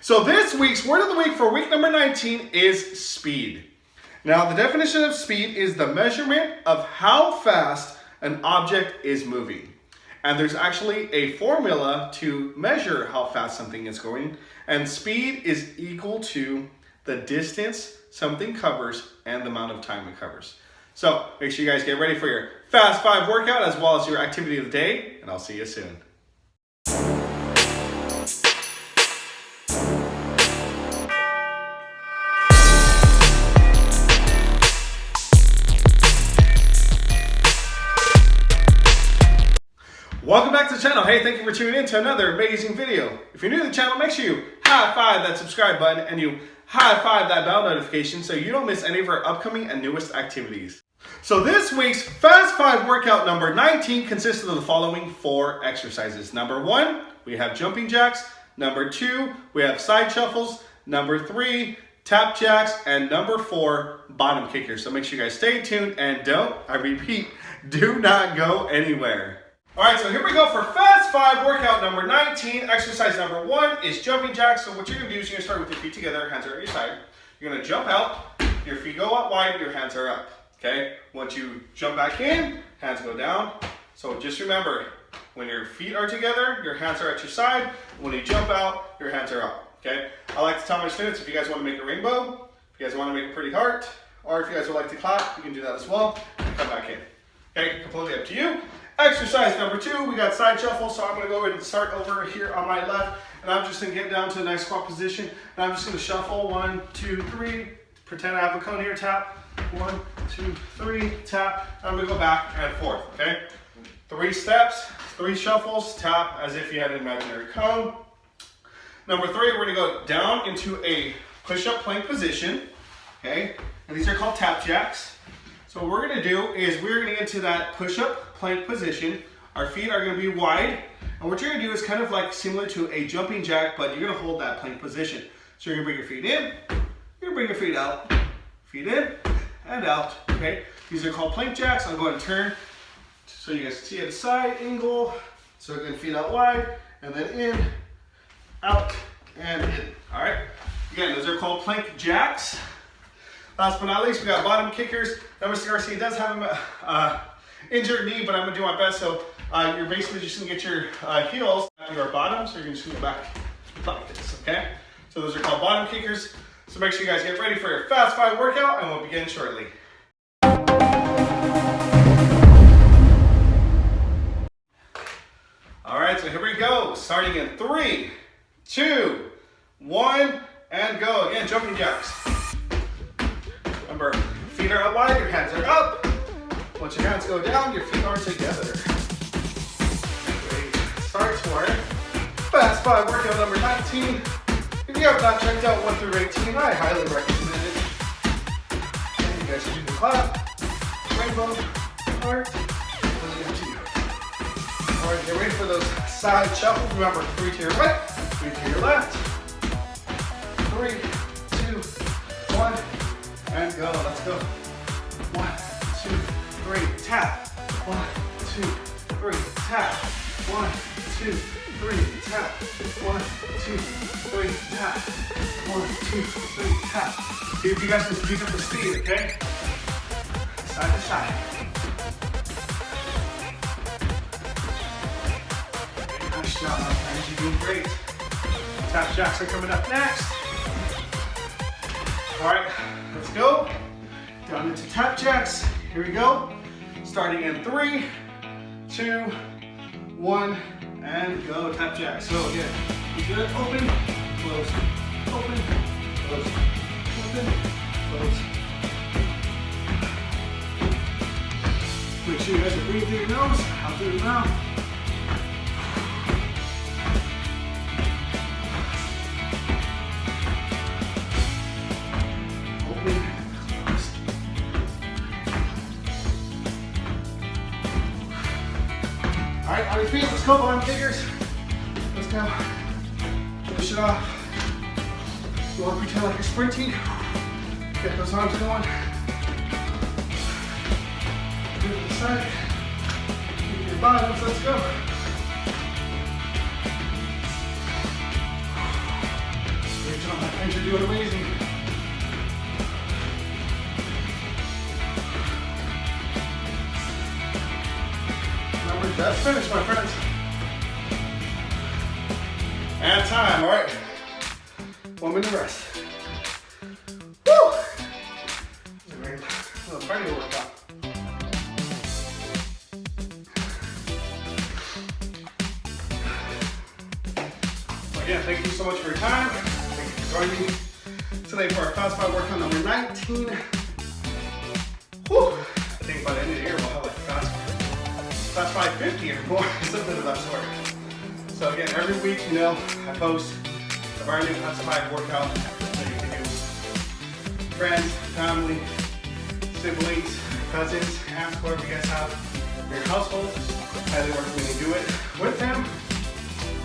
So this week's word of the week for week number 19 is speed. Now the definition of speed is the measurement of how fast an object is moving. And there's actually a formula to measure how fast something is going. And speed is equal to the distance something covers and the amount of time it covers. So make sure you guys get ready for your Fast 5 workout as well as your activity of the day. And I'll see you soon. Welcome back to the channel. Hey, thank you for tuning in to another amazing video. If you're new to the channel, make sure you high five that subscribe button and you high five that bell notification so you don't miss any of our upcoming and newest activities. So this week's Fast 5 workout number 19 consists of the following 4 exercises. Number 1, we have jumping jacks. Number 2, we have side shuffles. Number 3, tap jacks. And number 4, bottom kickers. So make sure you guys stay tuned and I repeat, do not go anywhere. All right, so here we go for Fast 5 workout number 19. Exercise number 1 is jumping jacks. So what you're gonna do is you're gonna start with your feet together, hands are at your side. You're gonna jump out, your feet go up wide, your hands are up, okay? Once you jump back in, hands go down. So just remember, when your feet are together, your hands are at your side. When you jump out, your hands are up, okay? I like to tell my students, if you guys wanna make a rainbow, if you guys wanna make a pretty heart, or if you guys would like to clap, you can do that as well, and come back in. Okay, completely up to you. Exercise number 2, we got side shuffle, so I'm going to go ahead and start over here on my left, and I'm just going to get down to a nice squat position, and I'm just going to shuffle 1, 2, 3, pretend I have a cone here, tap, 1, 2, 3, tap, and I'm going to go back and forth, okay? 3 steps, 3 shuffles, tap as if you had an imaginary cone. Number 3, we're going to go down into a push-up plank position, okay? And these are called tap jacks. So what we're going to do is we're going to get into that push-up plank position. Our feet are going to be wide. And what you're going to do is kind of like similar to a jumping jack, but you're going to hold that plank position. So you're going to bring your feet in, you're going to bring your feet out, feet in and out, okay? These are called plank jacks. I'll go ahead and turn so you guys can see at the side angle. So again, feet out wide and then in, out, and in, all right? Again, those are called plank jacks. Last but not least, we got bottom kickers. Now, Mr. Garcia does have an injured knee, but I'm gonna do my best. So you're basically just gonna get your heels to your bottom, so you're just gonna go back like this, okay? So those are called bottom kickers. So make sure you guys get ready for your Fast 5 workout, and we'll begin shortly. All right, so here we go. Starting in 3, 2, 1, and go. Again, jumping jacks. Remember, feet are out wide, your hands are up. Once your hands go down, your feet are together. Great. Start for it. Fast 5 workout number 19. If you have not checked out 1 through 18, I highly recommend it. And you guys should do the clap, rainbow, heart, really up to you. All right, get ready for those side shuffles. Remember, 3 to your right, 3 to your left. 3, 2, 1. And go, let's go. 1, 2, 3, tap. 1, 2, 3, tap. 1, 2, 3, tap. 1, 2, 3, tap. 1, 2, 3, tap. See if you guys can pick up the speed, okay? Side to side. Nice job, my friends. You're doing great. Tap jacks are coming up next. All right, let's go. Down into tap jacks. Here we go. Starting in 3, 2, 1, and go. Tap jacks. So again, you good. Open, close, open, close, open, close. Make sure you guys are breathing through your nose, out through your mouth. All right, on your feet, let's go, bottom kickers. Let's go. Finish it off. You want to pretend like you're sprinting. Get those arms going. Do it to the side. Keep your bottoms, let's go. Thanks for doing amazing. Remember, that's finished, my friends. And time, all right. 1 minute rest. Woo! This is a great little cardio workout. Again, thank you so much for your time. Thank you for joining me today for our Fast 5 workout number 19. Whew. I think by the end of the year we'll have like Fast 550 or more, something of that sort. So again, every week, you know, I post a brand new Fast 5 workout that you can do. Friends, family, siblings, cousins, aunts, whoever you guys have in your household. Highly recommend you do it with them.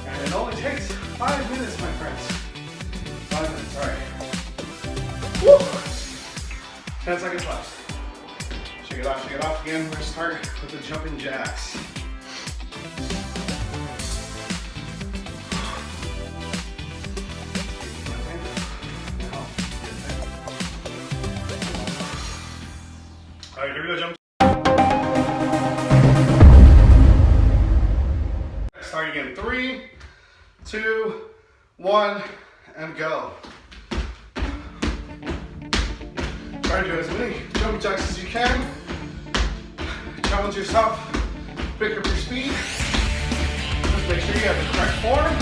And it only takes 5 minutes, my friends. 5 minutes, all right. Woo! 10 seconds left. Shake it off again. We're gonna start with the jumping jacks. All right, here we go, jump. Start again, 3, 2, 1, and go. Try to do as many jumping jacks as you can. Challenge yourself, pick up your speed. Just make sure you have the correct form.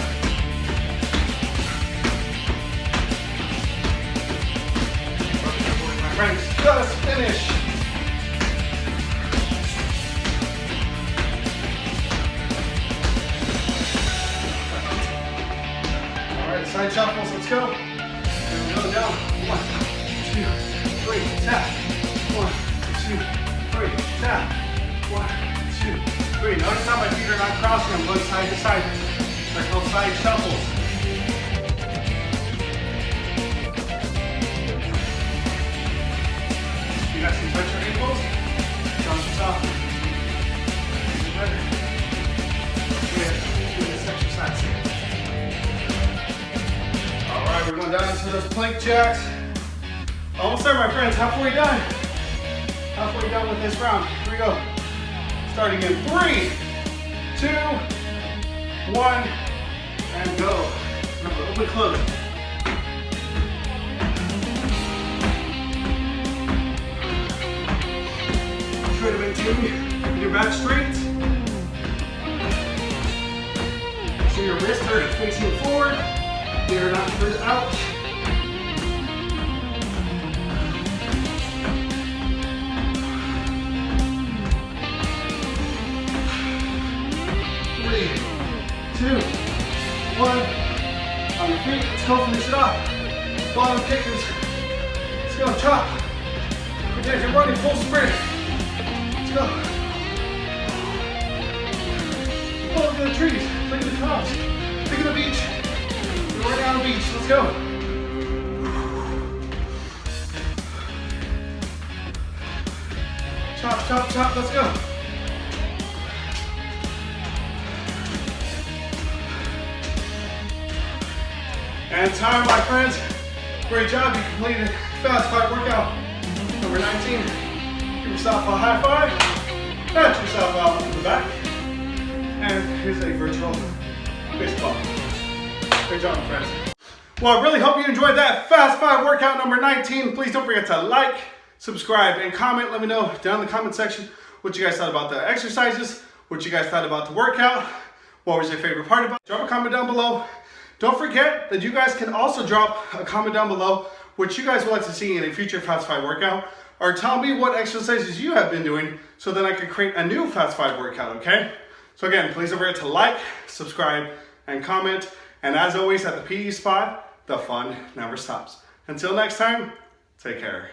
My friends, just finish. Side shuffles, let's go. And we go down. 1, 2, 3, tap. 1, 2, 3, tap. 1, 2, 3. Notice how my feet are not crossing, I'm going side to side. They're called side shuffles. You guys can touch your ankles. Challenge yourself. Better. Do this exercise. Alright, we're going down into those plank jacks. Almost there, my friends. Halfway done. Halfway done with this round. Here we go. Starting in 3, 2, 1, and go. Remember, open, close. Try to maintain your back straight. Make sure your wrists are facing forward. They are not turned out. 3, 2, 1. On your feet, let's go finish it off. Bottom kickers. Let's go, chop. Pretend you're running full sprint. Let's go. Look at the trees, look at the clouds, look at the beach. We're right on the beach, let's go. Chop, chop, chop, let's go. And time, my friends. Great job, you completed Fast 5 workout number 19. Give yourself a high five, pat yourself out on the back, and here's a virtual fist bump. Great job, my friends. Well, I really hope you enjoyed that Fast 5 workout number 19. Please don't forget to like, subscribe, and comment. Let me know down in the comment section what you guys thought about the exercises, what you guys thought about the workout, what was your favorite part about it. Drop a comment down below. Don't forget that you guys can also drop a comment down below what you guys would like to see in a future Fast 5 workout, or tell me what exercises you have been doing so that I can create a new Fast 5 workout, okay? So again, please don't forget to like, subscribe, and comment. And as always, at the PE Spot, the fun never stops. Until next time, take care.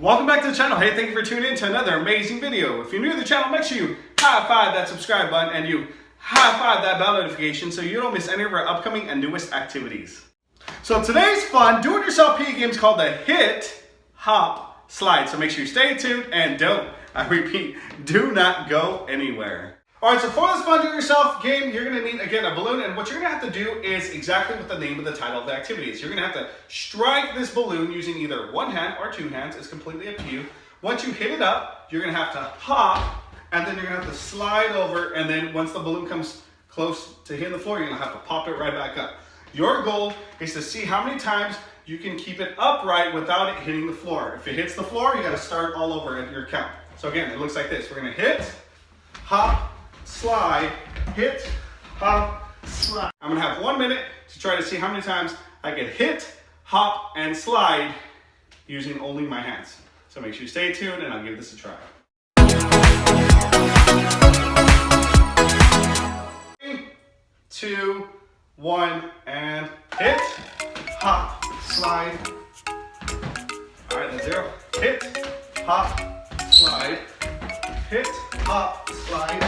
Welcome back to the channel. Hey, thank you for tuning in to another amazing video. If you're new to the channel, make sure you high five that subscribe button and you high five that bell notification so you don't miss any of our upcoming and newest activities. So today's fun do-it-yourself PE game is called the Hit, Hop, Slide. So make sure you stay tuned and I repeat, do not go anywhere. All right, so for this fun do-it-yourself game, you're gonna need, again, a balloon, and what you're gonna have to do is exactly what the name of the title of the activity is. You're gonna have to strike this balloon using either one hand or two hands. It's completely up to you. Once you hit it up, you're gonna have to hop, and then you're gonna have to slide over, and then once the balloon comes close to hitting the floor, you're gonna have to pop it right back up. Your goal is to see how many times you can keep it upright without it hitting the floor. If it hits the floor, you gotta start all over at your count. So again, it looks like this. We're gonna hit, hop, slide, hit, hop, slide. I'm gonna have 1 minute to try to see how many times I can hit, hop, and slide using only my hands. So make sure you stay tuned and I'll give this a try. 3, 2, 1, and hit, hop, slide. All right, that's 0. Hit, hop, slide. Hit, hop, slide.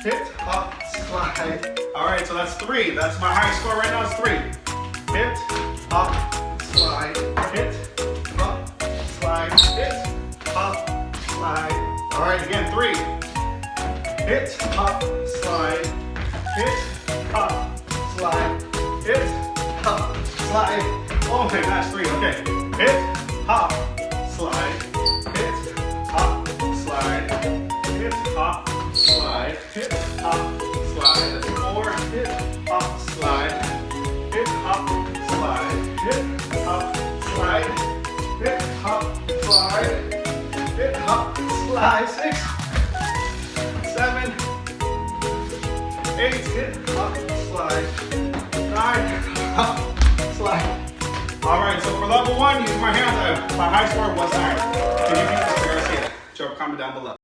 Hit, hop, slide. All right, so that's 3. That's my high score right now is 3. Hit, hop, slide. Hit, hop, slide. Hit, hop, slide. All right, again, 3. Hit, hop, slide. Hit, hop, slide. Hit, hop, slide. Oh my gosh, 3. Okay. Hit, hop, slide. Hit, hop, slide. Hit, hop, slide. Hit, hop, slide. That's 4. Hit, hop, slide. Hit, hop, slide. Hit, hop, slide. Hit, hop, slide. Hit, hop, slide. 6, 7, 8. Hit, hop, slide. 9, hop, slide. All right, so for level 1, using my hands, my high score was 9. Can you beat this Garcia? Drop a comment down below.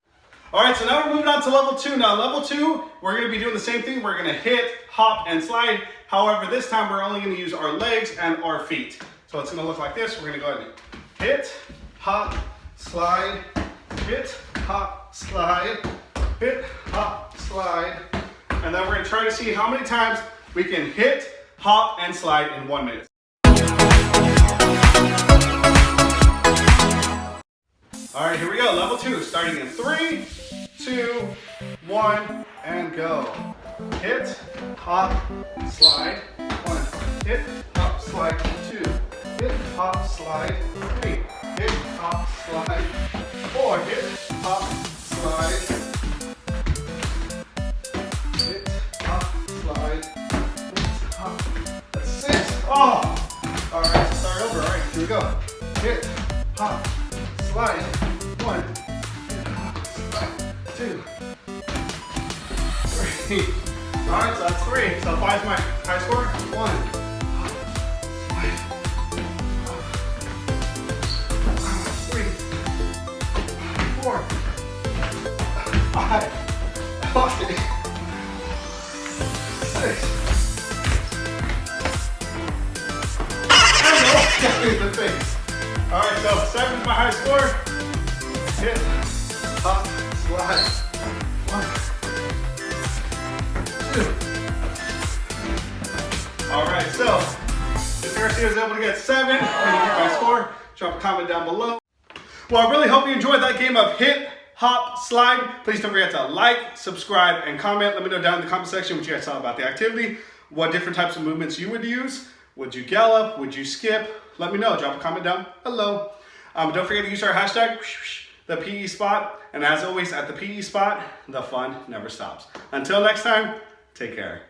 All right, so now we're moving on to level 2. Now level 2, we're gonna be doing the same thing. We're gonna hit, hop, and slide. However, this time we're only gonna use our legs and our feet. So it's gonna look like this. We're gonna go ahead and hit, hop, slide, hit, hop, slide, hit, hop, slide. And then we're gonna try to see how many times we can hit, hop, and slide in 1 minute. All right, here we go, level 2, starting in 3, 2, 1, and go. Hit, hop, slide, 1. Hit, hop, slide, 2. Hit, hop, slide, 3. Hit, hop, slide, 4. Hit, hop, slide. Hit, hop, slide. Hit, hop. That's 6. Oh! All right, so start over. All right, here we go. Hit, hop, slide. 1. Hit, hop, slide. 2. 3. All right, so that's 3. So 5 is my high score. 1. Hop, slide. 3. 4. 5. Okay. 6. The face. All right, so 7 is my high score. Hit, hop, slide. 1, 2. All right, so if Garcia is able to get 7, and you get my score, drop a comment down below. Well, I really hope you enjoyed that game of hit, hop, slide. Please don't forget to like, subscribe, and comment. Let me know down in the comment section what you guys thought about the activity, what different types of movements you would use. Would you gallop? Would you skip? Let me know. Drop a comment down below. Don't forget to use our hashtag, ThePESpot. And as always, at the PE Spot, the fun never stops. Until next time, take care.